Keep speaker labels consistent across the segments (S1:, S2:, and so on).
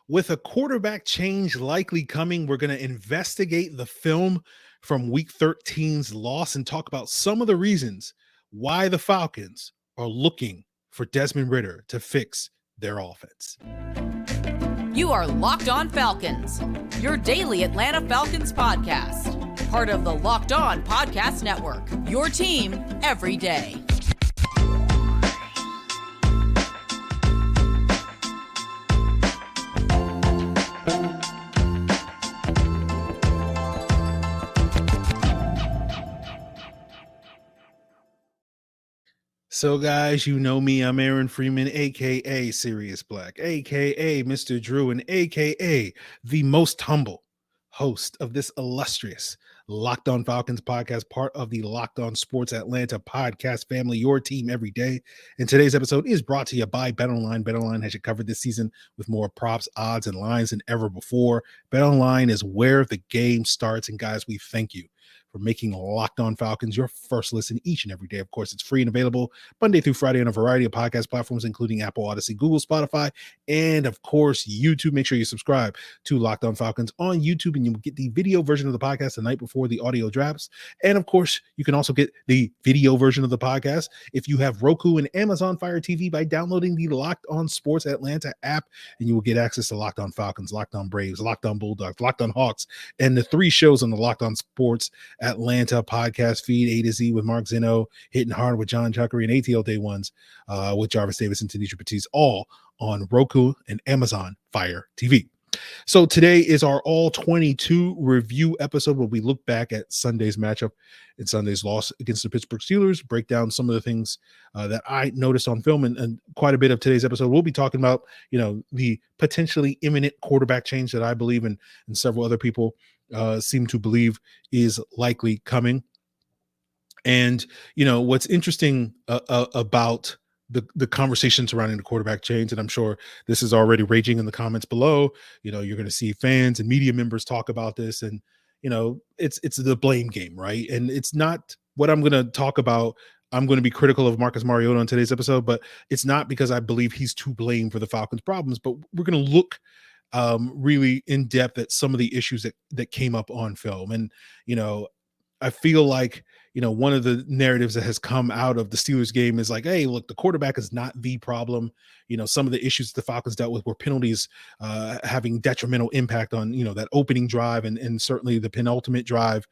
S1: With a quarterback change likely coming, we're going to investigate the film from Week 13's loss and talk about some of the reasons why the Falcons are looking for Desmond Ridder to fix their offense.
S2: You are Locked On Falcons, your daily Atlanta Falcons podcast. Part of the Locked On Podcast Network, your team every day.
S1: So guys, you know me, I'm Aaron Freeman, aka Sirius Black, aka Mr. Drew, and aka the most humble host of this illustrious Locked On Falcons podcast, part of the Locked On Sports Atlanta podcast family, your team every day. And today's episode is brought to you by BetOnline. BetOnline has you covered this season with more props, odds, and lines than ever before. BetOnline is where the game starts. And guys, we thank you for making Locked On Falcons your first listen each and every day. Of course, it's free and available Monday through Friday on a variety of podcast platforms, including Apple, Odyssey, Google, Spotify, and of course, YouTube. Make sure you subscribe to Locked On Falcons on YouTube, and you will get the video version of the podcast the night before the audio drops. And of course, you can also get the video version of the podcast if you have Roku and Amazon Fire TV by downloading the Locked On Sports Atlanta app, and you will get access to Locked On Falcons, Locked On Braves, Locked On Bulldogs, Locked On Hawks, and the 3 shows on the Locked On Sports Atlanta podcast feed, A to Z with Mark Zeno, Hitting Hard with John Chuckery, and ATL Day Ones with Jarvis Davis and Tanisha Batiste, all on Roku and Amazon Fire TV. So today is our all 22 review episode where we look back at Sunday's matchup and Sunday's loss against the Pittsburgh Steelers, break down some of the things that I noticed on film, and quite a bit of today's episode. We'll be talking about, the potentially imminent quarterback change that I believe in and several other people seem to believe is likely coming. And, what's interesting about the conversation surrounding the quarterback change, and I'm sure this is already raging in the comments below, you're going to see fans and media members talk about this, and, it's the blame game, right? And it's not what I'm going to talk about. I'm going to be critical of Marcus Mariota on today's episode, but it's not because I believe he's to blame for the Falcons' problems, but we're going to look really in depth at some of the issues that came up on film. And, I feel like, one of the narratives that has come out of the Steelers game is like, hey, look, the quarterback is not the problem. Some of the issues the Falcons dealt with were penalties having detrimental impact on, that opening drive and certainly the penultimate drive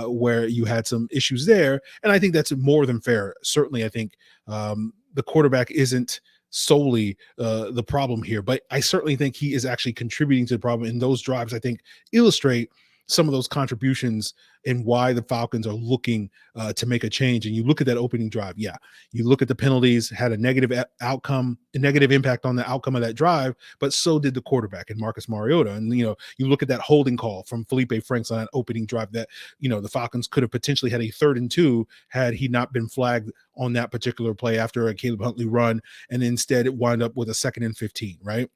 S1: where you had some issues there. And I think that's more than fair. Certainly, I think the quarterback isn't solely the problem here, but I certainly think he is actually contributing to the problem. And those drives, I think, illustrate some of those contributions and why the Falcons are looking to make a change. And you look at that opening drive. Yeah. You look at the penalties, had a negative outcome, a negative impact on the outcome of that drive, but so did the quarterback and Marcus Mariota. And, you look at that holding call from Felipe Franks on that opening drive that, the Falcons could have potentially had a 3rd and 2 had he not been flagged on that particular play after a Caleb Huntley run. And instead it wound up with a 2nd and 15, right?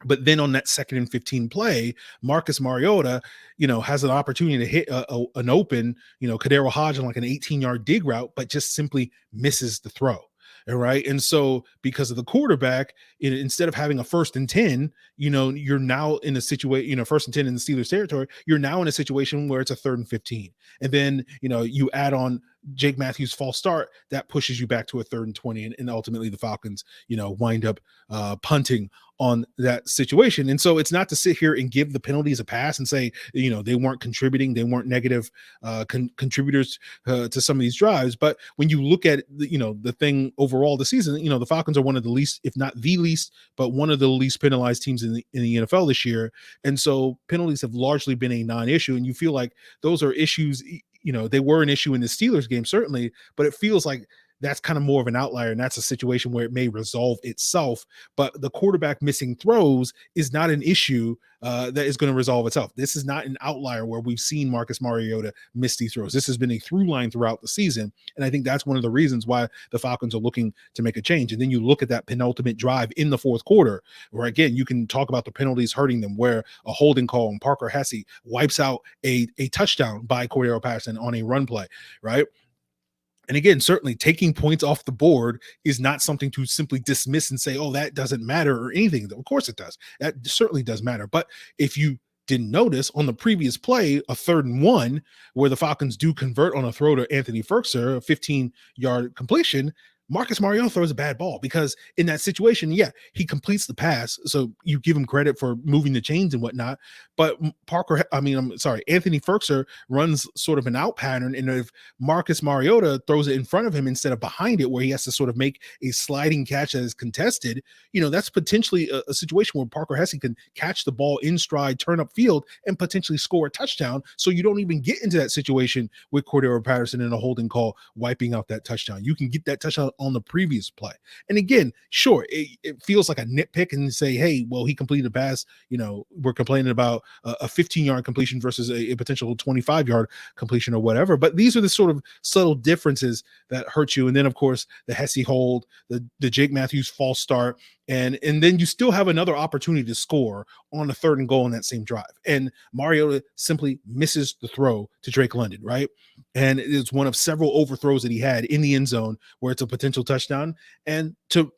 S1: But then on that 2nd and 15 play, Marcus Mariota, has an opportunity to hit an open, Kadero Hodge on like an 18-yard dig route, but just simply misses the throw. All right. And so because of the quarterback, instead of having a 1st and 10, you're now in a situation, 1st and 10 in the Steelers territory, you're now in a situation where it's a 3rd and 15. And then, you add on Jake Matthews' false start, that pushes you back to a 3rd and 20. And ultimately the Falcons, wind up punting on that situation. And so it's not to sit here and give the penalties a pass and say, they weren't contributing, they weren't negative contributors to some of these drives. But when you look at the thing overall this season, the Falcons are one of the least, if not the least, but one of the least penalized teams in the NFL this year. And so penalties have largely been a non-issue. And you feel like those are issues, they were an issue in the Steelers game, certainly, but it feels like that's kind of more of an outlier, and that's a situation where it may resolve itself. But the quarterback missing throws is not an issue that is going to resolve itself. This is not an outlier where we've seen Marcus Mariota miss these throws. This has been a through line throughout the season, and I think that's one of the reasons why the Falcons are looking to make a change. And then you look at that penultimate drive in the 4th quarter, where again you can talk about the penalties hurting them, where a holding call and Parker Hesse wipes out a touchdown by Cordero Patterson on a run play, right? And again, certainly taking points off the board is not something to simply dismiss and say, oh, that doesn't matter or anything. Of course it does. That certainly does matter. But if you didn't notice on the previous play, a 3rd and 1, where the Falcons do convert on a throw to Anthony Firkser, a 15-yard completion, Marcus Mariota throws a bad ball because in that situation, yeah, he completes the pass. So you give him credit for moving the chains and whatnot. But Anthony Firkser runs sort of an out pattern. And if Marcus Mariota throws it in front of him instead of behind it, where he has to sort of make a sliding catch that is contested, that's potentially a situation where Parker Hesse can catch the ball in stride, turn up field, and potentially score a touchdown. So you don't even get into that situation with Cordero Patterson in a holding call, wiping out that touchdown. You can get that touchdown on the previous play. And again, sure, it feels like a nitpick and say, hey, well, he completed a pass. We're complaining about a 15-yard completion versus a potential 25-yard completion or whatever. But these are the sort of subtle differences that hurt you. And then, of course, the Hesse hold, the Jake Matthews false start, and then you still have another opportunity to score on the 3rd and goal in that same drive. And Mariota simply misses the throw to Drake London, right? And it's one of several overthrows that he had in the end zone where it's a potential touchdown. And to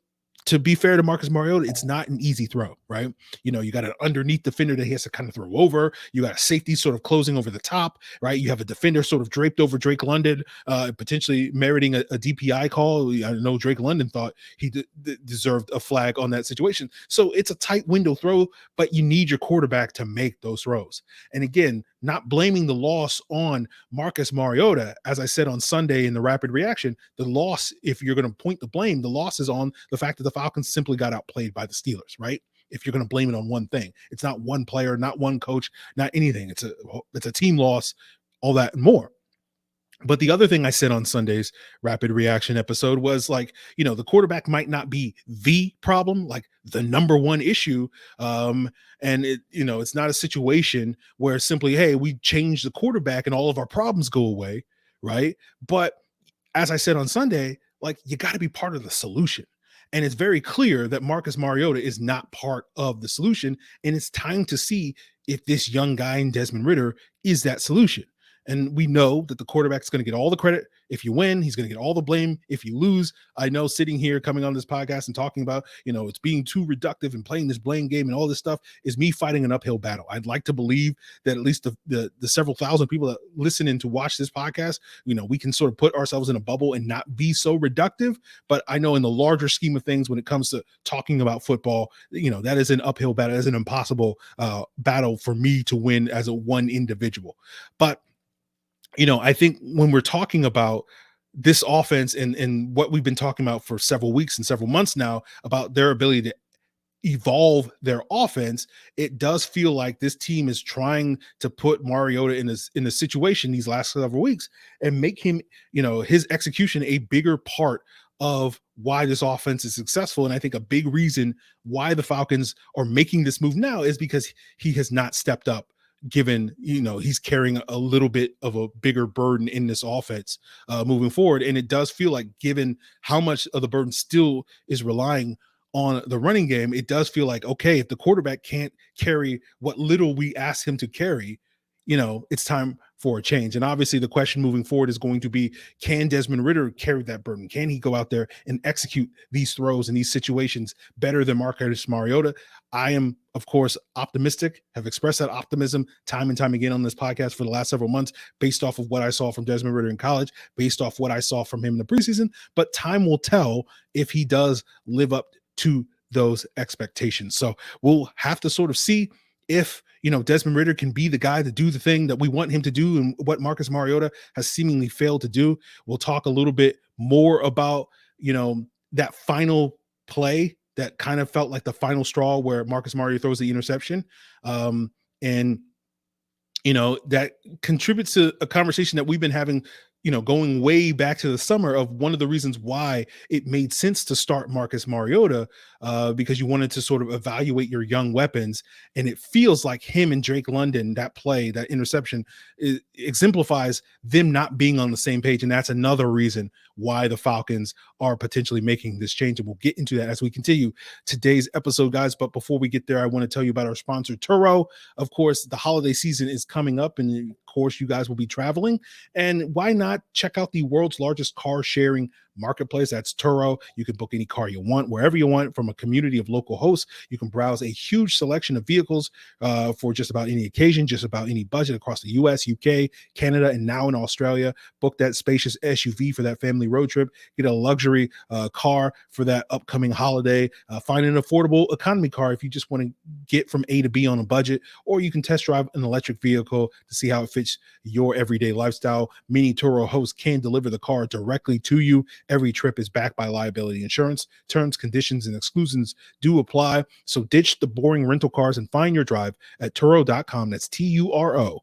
S1: be fair to Marcus Mariota, it's not an easy throw, right? You got an underneath defender that he has to kind of throw over. You got a safety sort of closing over the top, right? You have a defender sort of draped over Drake London, potentially meriting a DPI call. I know Drake London thought he deserved a flag on that situation. So it's a tight window throw, but you need your quarterback to make those throws. And again, not blaming the loss on Marcus Mariota, as I said on Sunday in the rapid reaction, the loss, if you're going to point the blame, the loss is on the fact that the Falcons simply got outplayed by the Steelers, right? If you're going to blame it on one thing, it's not one player, not one coach, not anything. It's a team loss, all that and more. But the other thing I said on Sunday's rapid reaction episode was the quarterback might not be the problem, like the number one issue. And it's not a situation where simply, hey, we change the quarterback and all of our problems go away. Right. But as I said on Sunday, you got to be part of the solution. And it's very clear that Marcus Mariota is not part of the solution. And it's time to see if this young guy in Desmond Ridder is that solution. And we know that the quarterback's going to get all the credit if you win. He's going to get all the blame if you lose. I know sitting here coming on this podcast and talking about, it's being too reductive and playing this blame game and all this stuff is me fighting an uphill battle. I'd like to believe that at least the several thousand people that listen in to watch this podcast, we can sort of put ourselves in a bubble and not be so reductive. But I know in the larger scheme of things, when it comes to talking about football, that is an uphill battle. That is an impossible battle for me to win as a one individual. But I think when we're talking about this offense and what we've been talking about for several weeks and several months now about their ability to evolve their offense, it does feel like this team is trying to put Mariota in a situation these last several weeks and make him, his execution a bigger part of why this offense is successful. And I think a big reason why the Falcons are making this move now is because he has not stepped up, given he's carrying a little bit of a bigger burden in this offense moving forward. And it does feel like, given how much of the burden still is relying on the running game, it does feel like, okay, if the quarterback can't carry what little we ask him to carry, it's time for a change. And obviously the question moving forward is going to be, can Desmond Ridder carry that burden? Can he go out there and execute these throws in these situations better than Marcus Mariota? I am, of course, optimistic, have expressed that optimism time and time again on this podcast for the last several months, based off of what I saw from Desmond Ridder in college, based off what I saw from him in the preseason. But time will tell if he does live up to those expectations. So we'll have to sort of see if Desmond Ridder can be the guy to do the thing that we want him to do and what Marcus Mariota has seemingly failed to do. We'll talk a little bit more about, that final play that kind of felt like the final straw where Marcus Mariota throws the interception. And that contributes to a conversation that we've been having, going way back to the summer, of one of the reasons why it made sense to start Marcus Mariota, because you wanted to sort of evaluate your young weapons. And it feels like him and Drake London, that play, that interception, exemplifies them not being on the same page. And that's another reason why the Falcons are potentially making this change. And we'll get into that as we continue today's episode, guys. But before we get there, I want to tell you about our sponsor, Terrell. Of course, the holiday season is coming up, and course, you guys will be traveling. And why not check out the world's largest car sharing marketplace? That's Turo. You can book any car you want, wherever you want, from a community of local hosts. You can browse a huge selection of vehicles for just about any occasion, just about any budget across the US, UK, Canada, and now in Australia. Book that spacious SUV for that family road trip. Get a luxury car for that upcoming holiday. Find an affordable economy car if you just want to get from A to B on a budget, or you can test drive an electric vehicle to see how it fits your everyday lifestyle. Many Turo hosts can deliver the car directly to you. Every trip is backed by liability insurance. Terms, conditions, and exclusions do apply. So ditch the boring rental cars and find your drive at Turo.com. That's Turo.com.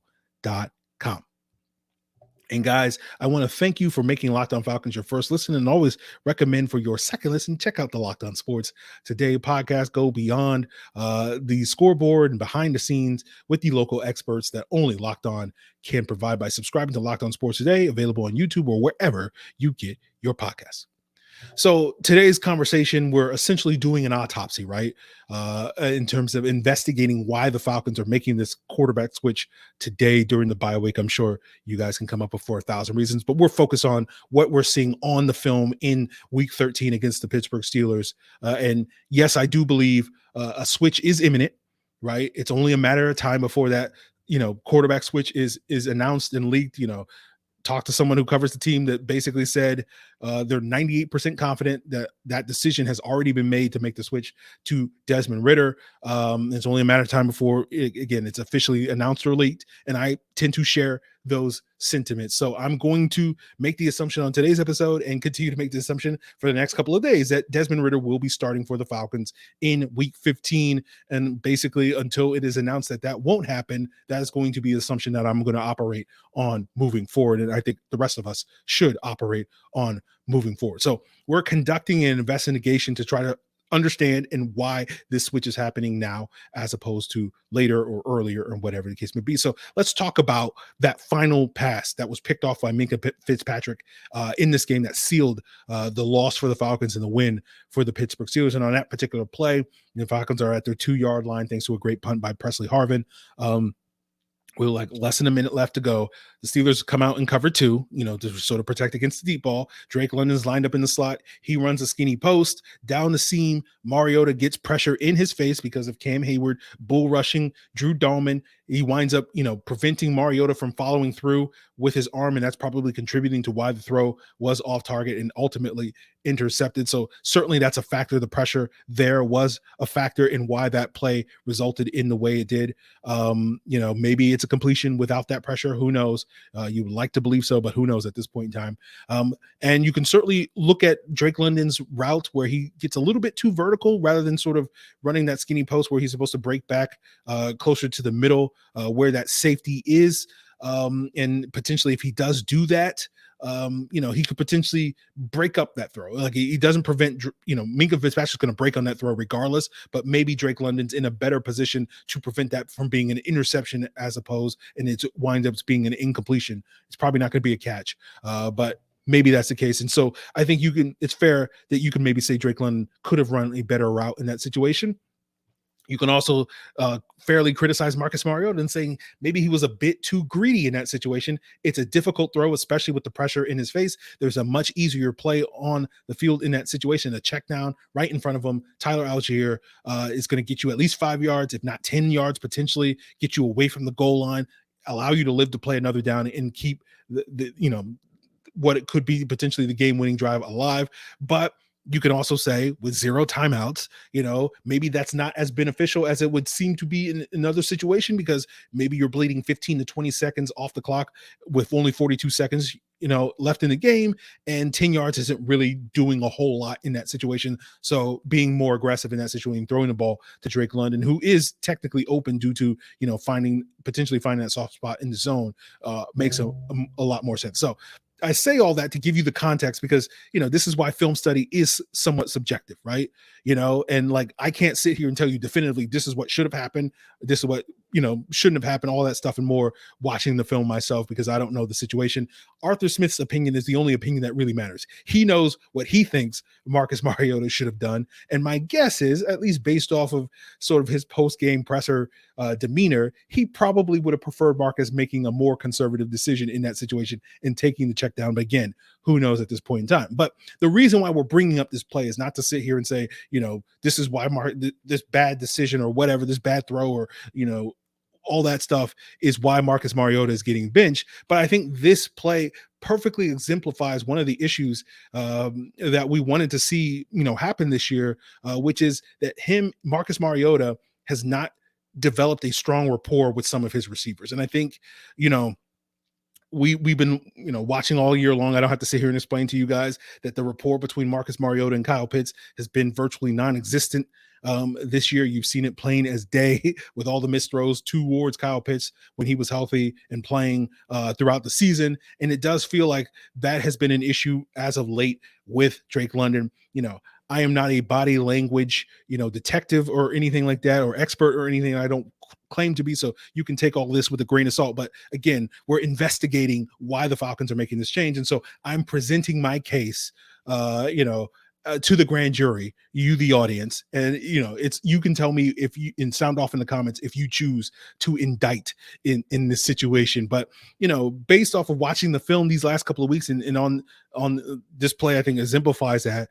S1: And guys, I want to thank you for making Locked On Falcons your first listen, and always recommend for your second listen, check out the Locked On Sports Today podcast. Go beyond the scoreboard and behind the scenes with the local experts that only Locked On can provide by subscribing to Locked On Sports Today, available on YouTube or wherever you get your podcasts. So today's conversation, we're essentially doing an autopsy, right? In terms of investigating why the Falcons are making this quarterback switch today during the bye week. I'm sure you guys can come up with 4,000 reasons, but we're focused on what we're seeing on the film in week 13 against the Pittsburgh Steelers. And yes, I do believe a switch is imminent, right? It's only a matter of time before that, quarterback switch is announced and leaked. Talked to someone who covers the team that basically said they're 98% confident that that decision has already been made to make the switch to Desmond Ridder. It's only a matter of time before, it's officially announced or leaked, and I tend to share those sentiments. So I'm going to make the assumption on today's episode and continue to make the assumption for the next couple of days that Desmond Ridder will be starting for the Falcons in week 15. And basically until it is announced that that won't happen, that is going to be the assumption that I'm going to operate on moving forward. And I think the rest of us should operate on moving forward. So we're conducting an investigation to try to understand and why this switch is happening now as opposed to later or earlier or whatever the case may be. So let's talk about that final pass that was picked off by Minkah Fitzpatrick in this game that sealed the loss for the Falcons and the win for the Pittsburgh Steelers. And on that particular play, the Falcons are at their 2-yard line thanks to a great punt by Presley Harvin. With like less than a minute left to go, the Steelers come out in cover 2, to sort of protect against the deep ball. Drake London's lined up in the slot. He runs a skinny post down the seam. Mariota gets pressure in his face because of Cam Hayward bull rushing Drew Dahlman. He winds up, preventing Mariota from following through with his arm, and that's probably contributing to why the throw was off target and ultimately intercepted. So certainly that's a factor. The pressure there was a factor in why that play resulted in the way it did. Maybe it's a completion without that pressure. Who knows? You would like to believe so, but who knows at this point in time? And you can certainly look at Drake London's route where he gets a little bit too vertical rather than sort of running that skinny post where he's supposed to break back closer to the middle where that safety is. And potentially if he does do that, he could potentially break up that throw. Like he doesn't prevent, Minkah Fitzpatrick's going to break on that throw regardless, but maybe Drake London's in a better position to prevent that from being an interception as opposed, and it winds up being an incompletion. It's probably not going to be a catch, but maybe that's the case. And so I think it's fair that you can maybe say Drake London could have run a better route in that situation. You can also fairly criticize Marcus Mariota and saying maybe he was a bit too greedy in that situation. It's a difficult throw, especially with the pressure in his face. There's a much easier play on the field in that situation. A check down right in front of him. Tyler Algier is going to get you at least 5 yards, if not 10 yards, potentially get you away from the goal line, allow you to live to play another down and keep what it could be potentially the game-winning drive alive. But you can also say with 0 timeouts, maybe that's not as beneficial as it would seem to be in another situation, because maybe you're bleeding 15 to 20 seconds off the clock with only 42 seconds, left in the game, and 10 yards isn't really doing a whole lot in that situation. So being more aggressive in that situation, throwing the ball to Drake London, who is technically open due to, potentially finding that soft spot in the zone, makes a lot more sense. So I say all that to give you the context because, this is why film study is somewhat subjective, right? And like, I can't sit here and tell you definitively, this is what should have happened. This is what shouldn't have happened, all that stuff and more, watching the film myself, because I don't know the situation. Arthur Smith's opinion is the only opinion that really matters. He knows what he thinks Marcus Mariota should have done. And my guess is, at least based off of sort of his post-game presser demeanor, he probably would have preferred Marcus making a more conservative decision in that situation and taking the check down. But again, who knows at this point in time. But the reason why we're bringing up this play is not to sit here and say, this is why this bad decision or whatever, this bad throw or, all that stuff is why Marcus Mariota is getting benched. But I think this play perfectly exemplifies one of the issues that we wanted to see, happen this year, which is that Marcus Mariota has not developed a strong rapport with some of his receivers. And I think, we've been, watching all year long. I don't have to sit here and explain to you guys that the rapport between Marcus Mariota and Kyle Pitts has been virtually non-existent. This year, you've seen it plain as day with all the missed throws towards Kyle Pitts when he was healthy and playing throughout the season. And it does feel like that has been an issue as of late with Drake London. I am not a body language, detective or anything like that, or expert or anything. I don't claim to be, so you can take all this with a grain of salt. But again, we're investigating why the Falcons are making this change. And so I'm presenting my case, to the grand jury, you, the audience. And, you can tell me if you, and sound off in the comments, if you choose to indict in this situation. But, based off of watching the film these last couple of weeks and on this play, I think exemplifies that,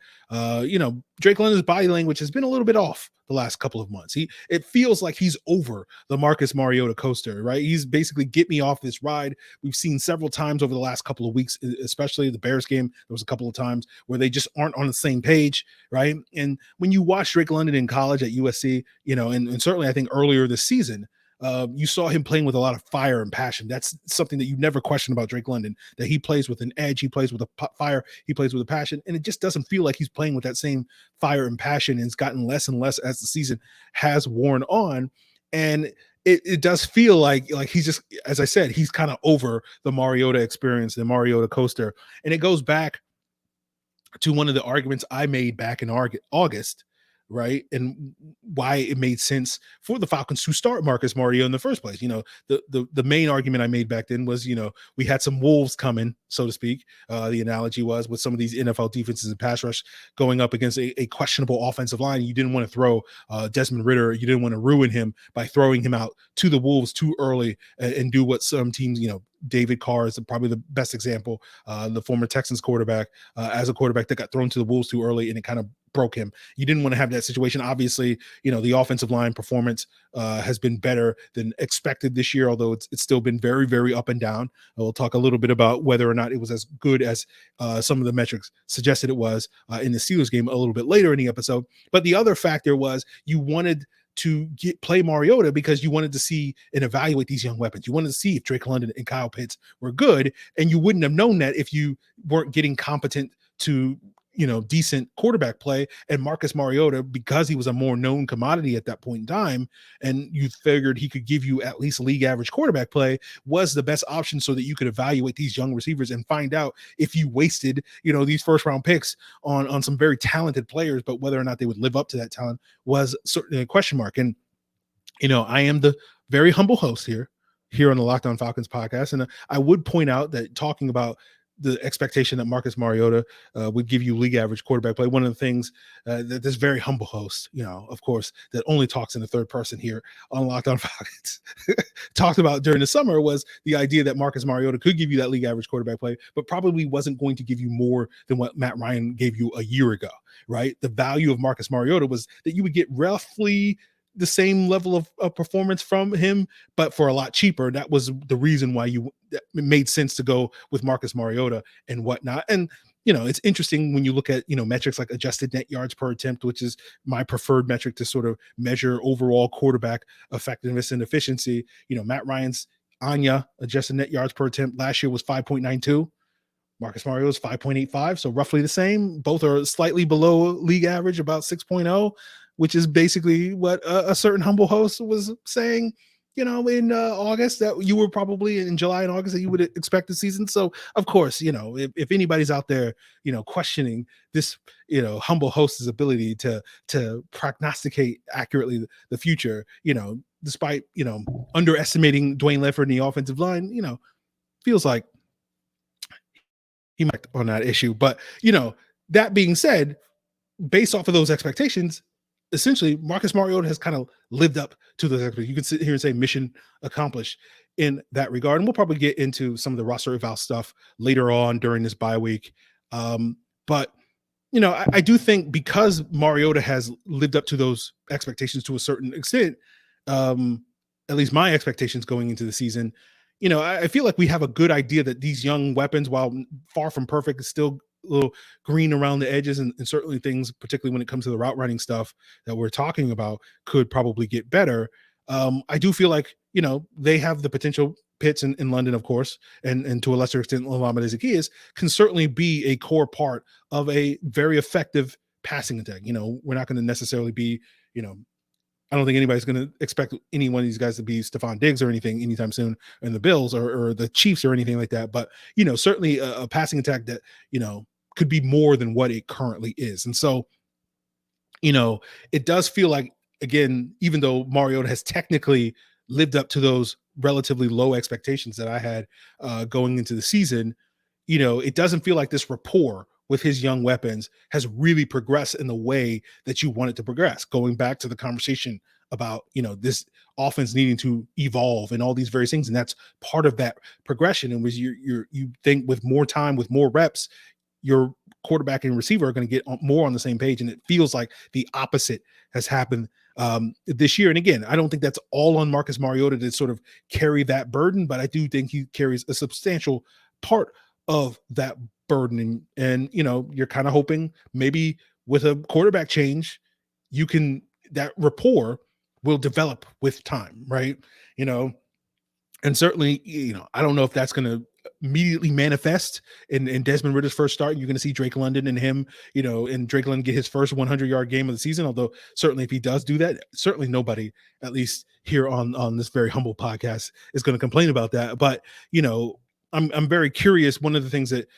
S1: Drake London's body language has been a little bit off the last couple of months. It feels like he's over the Marcus Mariota coaster, right? He's basically, get me off this ride. We've seen several times over the last couple of weeks, especially the Bears game. There was a couple of times where they just aren't on the same page, right? And when you watch Drake London in college at USC, and certainly I think earlier this season, you saw him playing with a lot of fire and passion. That's something that you never question about Drake London, that he plays with an edge, he plays with a fire, he plays with a passion, and it just doesn't feel like he's playing with that same fire and passion, and it's gotten less and less as the season has worn on. And it does feel like he's just, as I said, he's kind of over the Mariota experience, the Mariota coaster. And it goes back to one of the arguments I made back in August, right? And why it made sense for the Falcons to start Marcus Mariota in the first place. The main argument I made back then was, we had some wolves coming, so to speak. The analogy was with some of these NFL defenses and pass rush going up against a questionable offensive line. You didn't want to throw Desmond Ridder. You didn't want to ruin him by throwing him out to the wolves too early and do what some teams, David Carr is probably the best example, the former Texans quarterback, as a quarterback that got thrown to the wolves too early and it kind of broke him. You didn't want to have that situation. Obviously, the offensive line performance has been better than expected this year, although it's still been very, very up and down. We'll talk a little bit about whether or not it was as good as some of the metrics suggested it was in the Steelers game a little bit later in the episode. But the other factor was you wanted to play Mariota because you wanted to see and evaluate these young weapons. You wanted to see if Drake London and Kyle Pitts were good, and you wouldn't have known that if you weren't getting competent to decent quarterback play. And Marcus Mariota, because he was a more known commodity at that point in time, and you figured he could give you at least league average quarterback play, was the best option so that you could evaluate these young receivers and find out if you wasted, these first round picks on some very talented players, but whether or not they would live up to that talent was certainly a question mark. And, I am the very humble host here on the Locked On Falcons podcast. And I would point out that talking about the expectation that Marcus Mariota would give you league average quarterback play, one of the things that this very humble host, of course, that only talks in the third person here on Locked On Falcons talked about during the summer was the idea that Marcus Mariota could give you that league average quarterback play, but probably wasn't going to give you more than what Matt Ryan gave you a year ago, right? The value of Marcus Mariota was that you would get roughly the same level of performance from him, but for a lot cheaper. That was the reason why it made sense to go with Marcus Mariota and whatnot. And, it's interesting when you look at, metrics like adjusted net yards per attempt, which is my preferred metric to sort of measure overall quarterback effectiveness and efficiency. Matt Ryan's Anya adjusted net yards per attempt last year was 5.92. Marcus Mariota's 5.85, so roughly the same. Both are slightly below league average, about 6.0, which is basically what a certain humble host was saying. in August that you were probably in July and August that you would expect the season. So of course, if anybody's out there, questioning this, humble host's ability to prognosticate accurately the future, despite, underestimating Dwayne Ledford in the offensive line, feels like he might on that issue. But, that being said, based off of those expectations, essentially Marcus Mariota has kind of lived up to those expectations. You can sit here and say mission accomplished in that regard. And we'll probably get into some of the roster eval stuff later on during this bye week. But I do think because Mariota has lived up to those expectations to a certain extent, at least my expectations going into the season, I feel like we have a good idea that these young weapons, while far from perfect, is still a little green around the edges, and certainly things, particularly when it comes to the route running stuff that we're talking about, could probably get better. I do feel like, they have the potential. Pitts in London, of course, and to a lesser extent, Olamide Zaccheaus can certainly be a core part of a very effective passing attack. We're not going to necessarily be, I don't think anybody's going to expect any one of these guys to be Stephon Diggs or anything anytime soon in the Bills or the Chiefs or anything like that. But, certainly a passing attack that, could be more than what it currently is. And so, it does feel like, again, even though Mariota has technically lived up to those relatively low expectations that I had going into the season, it doesn't feel like this rapport with his young weapons has really progressed in the way that you want it to progress. Going back to the conversation about, this offense needing to evolve and all these various things. And that's part of that progression. And was you think with more time, with more reps, your quarterback and receiver are going to get more on the same page. And it feels like the opposite has happened this year. And again, I don't think that's all on Marcus Mariota to sort of carry that burden, but I do think he carries a substantial part of that burden. And you're kind of hoping maybe with a quarterback change, that rapport will develop with time, right? And certainly, I don't know if that's going to immediately manifest in Desmond Ritter's first start. You're going to see Drake London and him, and Drake London get his first 100-yard game of the season. Although certainly if he does do that, certainly nobody, at least here on this very humble podcast, is going to complain about that. But, I'm very curious. One of the things that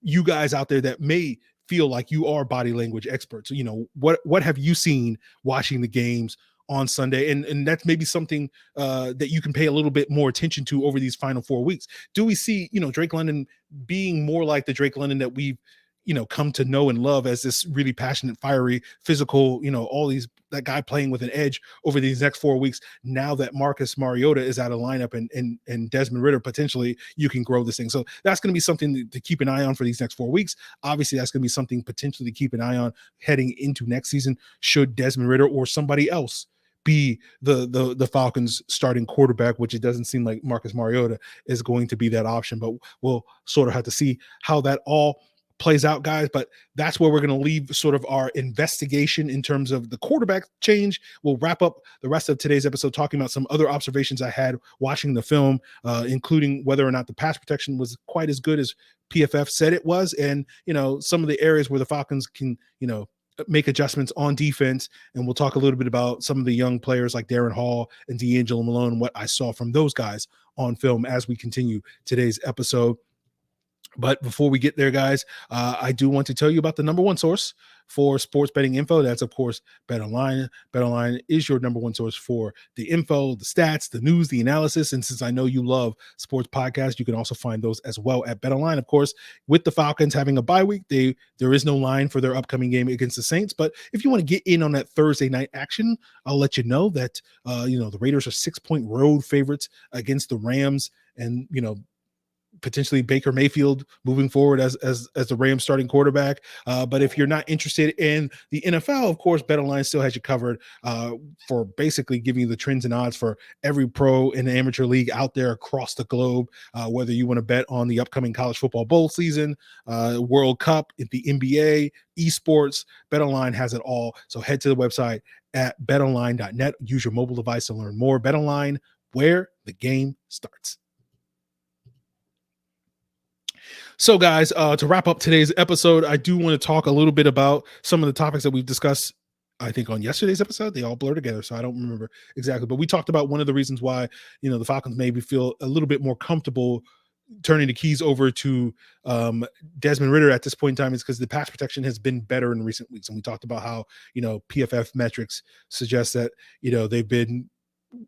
S1: you guys out there that may feel like you are body language experts, what have you seen watching the games on Sunday? And that's maybe something that you can pay a little bit more attention to over these final 4 weeks. Do we see, Drake London being more like the Drake London that we've, come to know and love as this really passionate, fiery, physical, that guy playing with an edge over these next 4 weeks? Now that Marcus Mariota is out of lineup and Desmond Ridder, potentially you can grow this thing. So that's going to be something to keep an eye on for these next 4 weeks. Obviously, that's going to be something potentially to keep an eye on heading into next season, should Desmond Ridder or somebody else be the Falcons starting quarterback, which it doesn't seem like Marcus Mariota is going to be that option, but we'll sort of have to see how that all plays out, guys. But that's where we're going to leave sort of our investigation in terms of the quarterback change. We'll wrap up the rest of today's episode talking about some other observations I had watching the film, including whether or not the pass protection was quite as good as PFF said it was, and some of the areas where the Falcons can make adjustments on defense. And we'll talk a little bit about some of the young players like Darren Hall and DeAngelo Malone and what I saw from those guys on film as we continue today's episode. But before we get there, guys, I do want to tell you about the number one source for sports betting info. That's, of course, BetOnline. BetOnline is your number one source for the info, the stats, the news, the analysis. And since I know you love sports podcasts, you can also find those as well at BetOnline. Of course, with the Falcons having a bye week, there is no line for their upcoming game against the Saints. But if you want to get in on that Thursday night action, I'll let you know that, the Raiders are 6-point road favorites against the Rams. And, potentially Baker Mayfield moving forward as the Rams starting quarterback. But if you're not interested in the NFL, of course, BetOnline still has you covered for basically giving you the trends and odds for every pro and amateur league out there across the globe. Whether you want to bet on the upcoming college football bowl season, World Cup, the NBA, esports, BetOnline has it all. So head to the website at betonline.net. Use your mobile device to learn more. BetOnline, where the game starts. So, guys, to wrap up today's episode, I do want to talk a little bit about some of the topics that we've discussed I think on yesterday's episode, they all blur together. So I don't remember exactly, but we talked about one of the reasons why, the Falcons maybe feel a little bit more comfortable turning the keys over to Desmond Ridder at this point in time is because the pass protection has been better in recent weeks. And we talked about how, PFF metrics suggest that, they've been,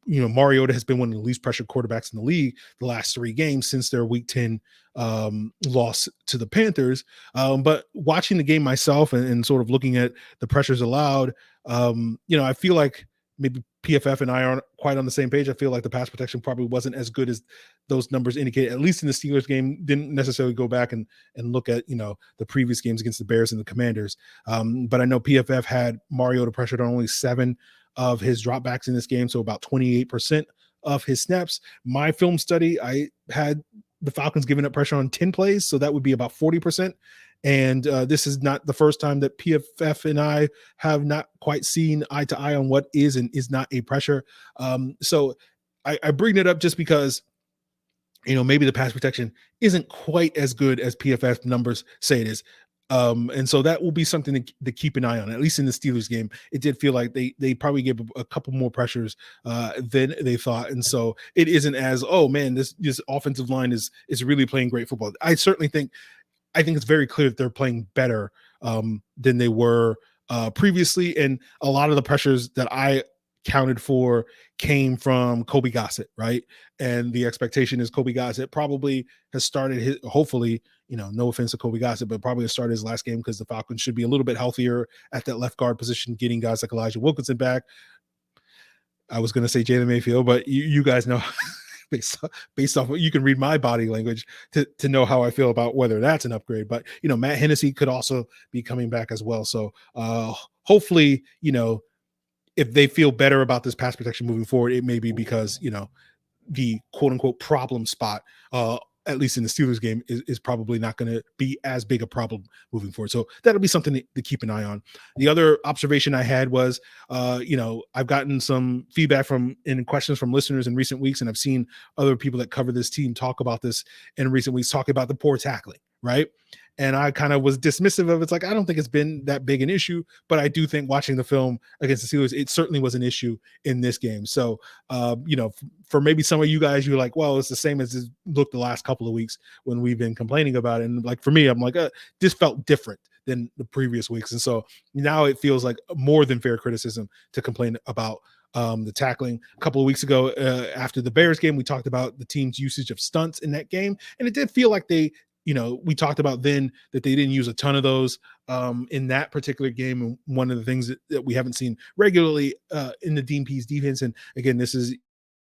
S1: Mariota has been one of the least pressured quarterbacks in the league the last 3 games since their week 10 loss to the Panthers. But watching the game myself and sort of looking at the pressures allowed, I feel like maybe PFF and I aren't quite on the same page. I feel like the pass protection probably wasn't as good as those numbers indicate, at least in the Steelers game. Didn't necessarily go back and look at, the previous games against the Bears and the Commanders. But I know PFF had Mariota pressured on only 7 of his dropbacks in this game, so about 28% of his snaps. My film study, I had the Falcons giving up pressure on 10 plays, so that would be about 40%. And this is not the first time that PFF and I have not quite seen eye to eye on what is and is not a pressure. So I bring it up just because, maybe the pass protection isn't quite as good as PFF numbers say it is. And so that will be something to keep an eye on. At least in the Steelers game, it did feel like they probably gave a couple more pressures than they thought. And so it isn't as, oh man, this offensive line is really playing great football. I think it's very clear that they're playing better than they were previously. And a lot of the pressures that I counted for came from Kobe Gossett, right? And the expectation is Kobe Gossett probably has started his, hopefully, no offense to Kobe Gossett, but probably has started his last game because the Falcons should be a little bit healthier at that left guard position, getting guys like Elijah Wilkinson back. I was going to say Jalen Mayfield, but you guys know based off what you can read my body language to know how I feel about whether that's an upgrade. But, Matt Hennessy could also be coming back as well. So hopefully, if they feel better about this pass protection moving forward, it may be because, the quote unquote problem spot, at least in the Steelers game, is probably not going to be as big a problem moving forward. So that'll be something to keep an eye on. The other observation I had was, I've gotten some feedback and questions from listeners in recent weeks, and I've seen other people that cover this team talk about this in recent weeks, talking about the poor tackling, right? And I kind of was dismissive of it. It's like, I don't think it's been that big an issue, but I do think watching the film against the Steelers, it certainly was an issue in this game. So, for maybe some of you guys, you're like, well, it's the same as it looked the last couple of weeks when we've been complaining about it. And like, for me, I'm like, this felt different than the previous weeks. And so now it feels like more than fair criticism to complain about the tackling. A couple of weeks ago, after the Bears game, we talked about the team's usage of stunts in that game. And it did feel like we talked about then that they didn't use a ton of those in that particular game. And one of the things that we haven't seen regularly in the Dean Pease defense. And again, this is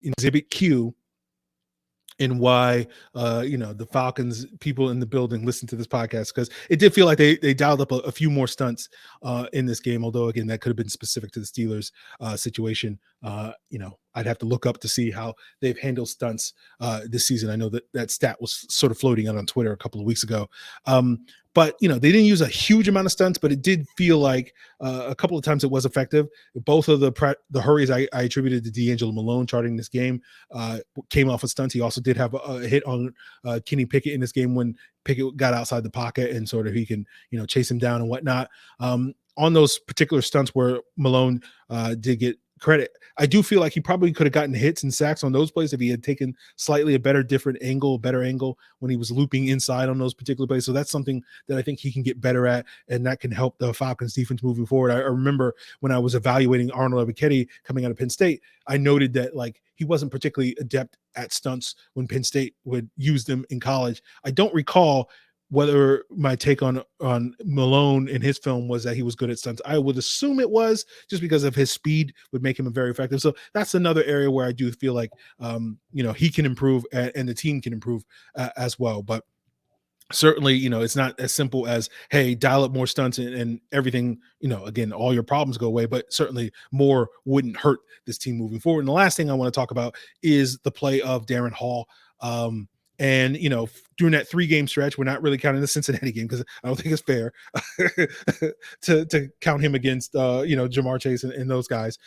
S1: Exhibit Q and why, the Falcons people in the building listen to this podcast, because it did feel like they dialed up a few more stunts in this game. Although, again, that could have been specific to the Steelers situation. I'd have to look up to see how they've handled stunts this season. I know that stat was sort of floating out on Twitter a couple of weeks ago. But, they didn't use a huge amount of stunts, but it did feel like a couple of times it was effective. Both of the hurries I attributed to DeAngelo Malone charting this game came off of stunts. He also did have a hit on Kenny Pickett in this game when Pickett got outside the pocket and sort of he can, chase him down and whatnot. On those particular stunts where Malone did get credit, I do feel like he probably could have gotten hits and sacks on those plays if he had taken slightly a better angle when he was looping inside on those particular plays. So that's something that I think he can get better at, and that can help the Falcons defense moving forward. I remember when I was evaluating Arnold Ebiketie coming out of Penn State, I noted that he wasn't particularly adept at stunts when Penn State would use them in college. I don't recall whether my take on Malone in his film was that he was good at stunts. I would assume it was, just because of his speed would make him very effective. So that's another area where I do feel like, he can improve and the team can improve as well. But certainly, it's not as simple as, hey, dial up more stunts and everything, again, all your problems go away, but certainly more wouldn't hurt this team moving forward. And the last thing I want to talk about is the play of Darren Hall. And, during that 3-game stretch, we're not really counting the Cincinnati game because I don't think it's fair to count him against, Jamar Chase and those guys.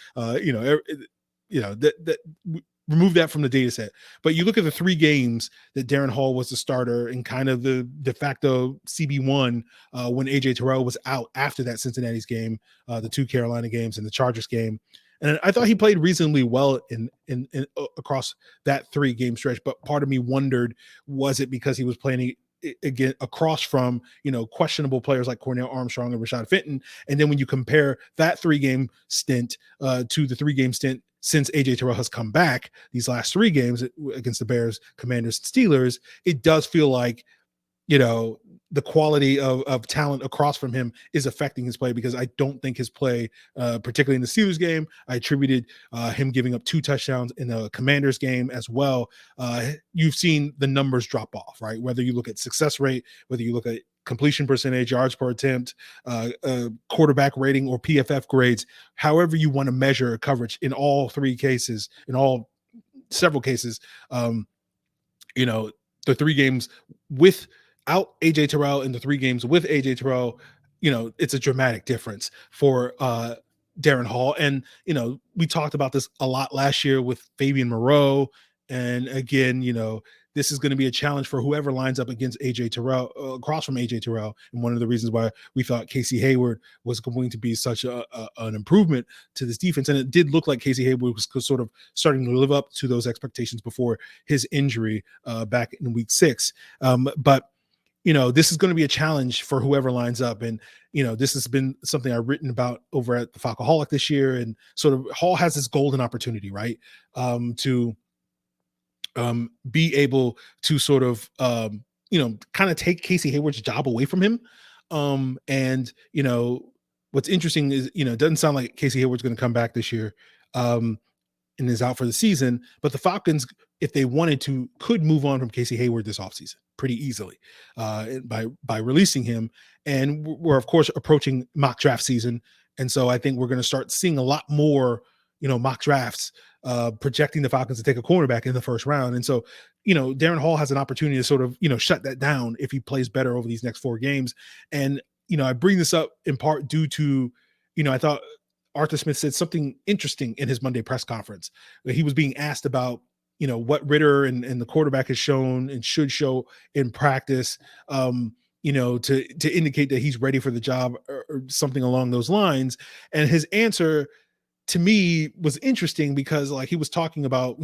S1: remove that from the data set. But you look at the 3 games that Darren Hall was the starter and kind of the de facto CB1 when AJ Terrell was out after that Cincinnati's game, the 2 Carolina games and the Chargers game. And I thought he played reasonably well in across that 3-game stretch. But part of me wondered, was it because he was playing again across from, questionable players like Cornell Armstrong and Rashad Fenton? And then when you compare that 3-game stint to the 3-game stint since AJ Terrell has come back, these last 3 games against the Bears, Commanders, Steelers, it does feel like, the quality of talent across from him is affecting his play, because I don't think his play, particularly in the Steelers game, I attributed him giving up 2 touchdowns in the Commanders game as well. You've seen the numbers drop off, right? Whether you look at success rate, whether you look at completion percentage, yards per attempt, quarterback rating, or PFF grades, however you want to measure coverage in all 3 cases, several cases, the 3 games without AJ Terrell and the 3 games with AJ Terrell, it's a dramatic difference for Darren Hall. And, we talked about this a lot last year with Fabian Moreau. And again, this is going to be a challenge for whoever lines up against AJ Terrell, across from AJ Terrell. And one of the reasons why we thought Casey Hayward was going to be such an improvement to this defense. And it did look like Casey Hayward was sort of starting to live up to those expectations before his injury back in week 6. But this is going to be a challenge for whoever lines up. And, this has been something I've written about over at the Falcoholic this year. And sort of Hall has this golden opportunity, right? To be able to sort of, kind of take Casey Hayward's job away from him. And, what's interesting is, it doesn't sound like Casey Hayward's going to come back this year and is out for the season. But the Falcons, if they wanted to, could move on from Casey Hayward this offseason pretty easily by releasing him. And we're, of course, approaching mock draft season. And so I think we're going to start seeing a lot more, mock drafts projecting the Falcons to take a cornerback in the first round. And so, Darren Hall has an opportunity to sort of, shut that down if he plays better over these next 4 games. And, I bring this up in part due to, I thought Arthur Smith said something interesting in his Monday press conference. He was being asked about, what Ritter and the quarterback has shown and should show in practice, to indicate that he's ready for the job or something along those lines. And his answer to me was interesting because he was talking about,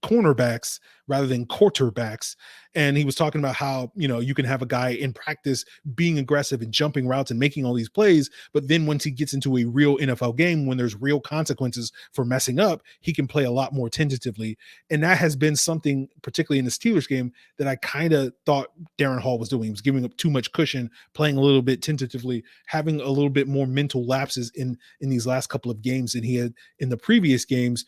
S1: cornerbacks rather than quarterbacks. And he was talking about how, you can have a guy in practice being aggressive and jumping routes and making all these plays. But then once he gets into a real NFL game, when there's real consequences for messing up, he can play a lot more tentatively. And that has been something, particularly in the Steelers game, that I kind of thought Darren Hall was doing. He was giving up too much cushion, playing a little bit tentatively, having a little bit more mental lapses in these last couple of games than he had in the previous games,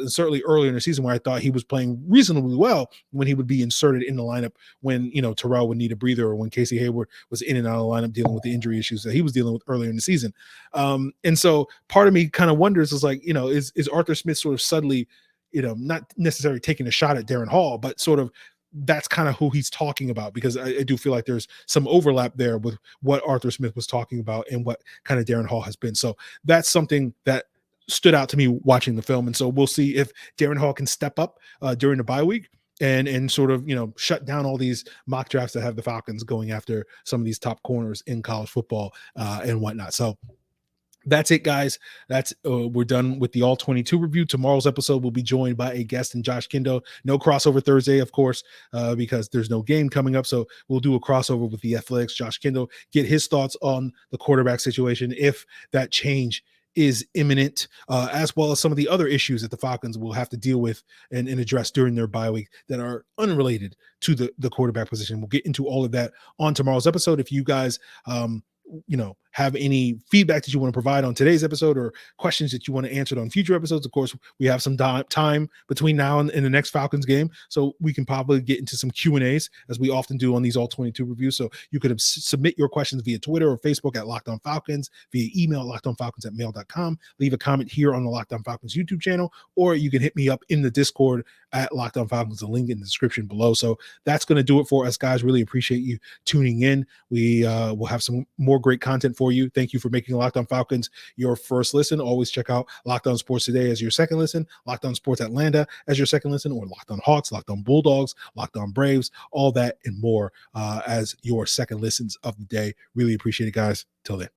S1: certainly earlier in the season, where I thought he was playing reasonably well when he would be inserted in the lineup when, Terrell would need a breather, or when Casey Hayward was in and out of the lineup dealing with the injury issues that he was dealing with earlier in the season. And so part of me kind of wonders is Arthur Smith sort of suddenly, not necessarily taking a shot at Darren Hall, but sort of that's kind of who he's talking about, because I do feel like there's some overlap there with what Arthur Smith was talking about and what kind of Darren Hall has been. So that's something that stood out to me watching the film. And so we'll see if Darren Hall can step up during the bye week and sort of, shut down all these mock drafts that have the Falcons going after some of these top corners in college football and whatnot. So that's it, guys. That's we're done with the All 22 review. Tomorrow's episode will be joined by a guest and Josh Kindo. No crossover Thursday, of course, because there's no game coming up. So we'll do a crossover with the Athletics. Josh Kindo, get his thoughts on the quarterback situation, if that change is imminent, as well as some of the other issues that the Falcons will have to deal with and address during their bye week that are unrelated to the quarterback position. We'll get into all of that on tomorrow's episode. If you guys, have any feedback that you want to provide on today's episode, or questions that you want to answer on future episodes, of course, we have some time between now and the next Falcons game, so we can probably get into some Q&As, as we often do on these All 22 reviews. So you could submit your questions via Twitter or Facebook at Locked On Falcons, via email at lockedonfalcons@mail.com. Leave a comment here on the Locked On Falcons YouTube channel, or you can hit me up in the Discord at Locked On Falcons, the link in the description below. So that's going to do it for us, guys. Really appreciate you tuning in. We will have some more more great content for you. Thank you for making Locked On Falcons your first listen. Always check out Locked On Sports Today as your second listen, Locked On Sports Atlanta as your second listen, or Locked On Hawks, Locked On Bulldogs, Locked On Braves, all that and more as your second listens of the day. Really appreciate it, guys. Till then.